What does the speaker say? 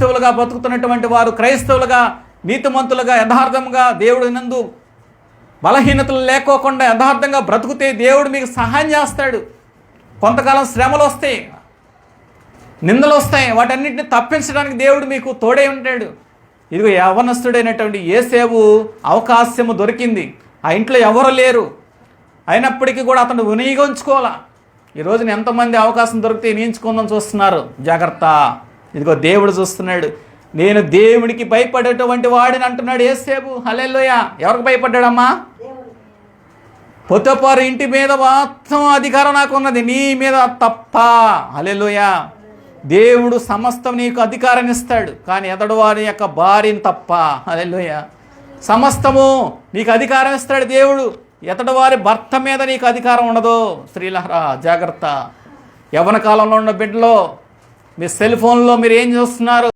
క్రైస్తవులుగా బతుకుతున్నటువంటి వారు క్రైస్తవులుగా నీతిమంతులుగా యథార్థంగా దేవుడి నందు బలహీనతలు లేకోకుండా యథార్థంగా బ్రతుకుతే దేవుడు మీకు సహాయం చేస్తాడు. కొంతకాలం శ్రమలు వస్తాయి, నిందలు వస్తాయి, వాటన్నిటిని తప్పించడానికి దేవుడు మీకు తోడే ఉంటాడు. ఇదిగో యవనస్తుడైనటువంటి యోసేపు అవకాశము దొరికింది. ఆ ఇంట్లో ఎవరు లేరు, అయినప్పటికీ కూడా అతను వినియోగించుకోవాలా. ఈ రోజున ఎంతమంది అవకాశం దొరికితే వినియోగించుకుందాం చూస్తున్నారు. జాగ్రత్త, ఇదిగో దేవుడు చూస్తున్నాడు. నేను దేవుడికి భయపడేటువంటి వాడిని అంటున్నాడు యోసేపు. హల్లెలూయా. ఎవరికి భయపడ్డాడమ్మా? పొతిఫారు ఇంటి మీద మొత్తం అధికారం నాకు ఉన్నది, నీ మీద తప్ప. హల్లెలూయా. దేవుడు సమస్తం నీకు అధికారాన్ని ఇస్తాడు, కానీ ఎదడువారి యొక్క భార్యని తప్ప. హల్లెలూయా. సమస్తము నీకు అధికారం ఇస్తాడు దేవుడు, ఎతడవారి భర్త మీద నీకు అధికారం ఉండదు. స్త్రీలహరా జాగ్రత్త. యవ్వన కాలంలో ఉన్న బిడ్డలో మీ సెల్ ఫోన్లో మీరు ఏం చూస్తున్నారు?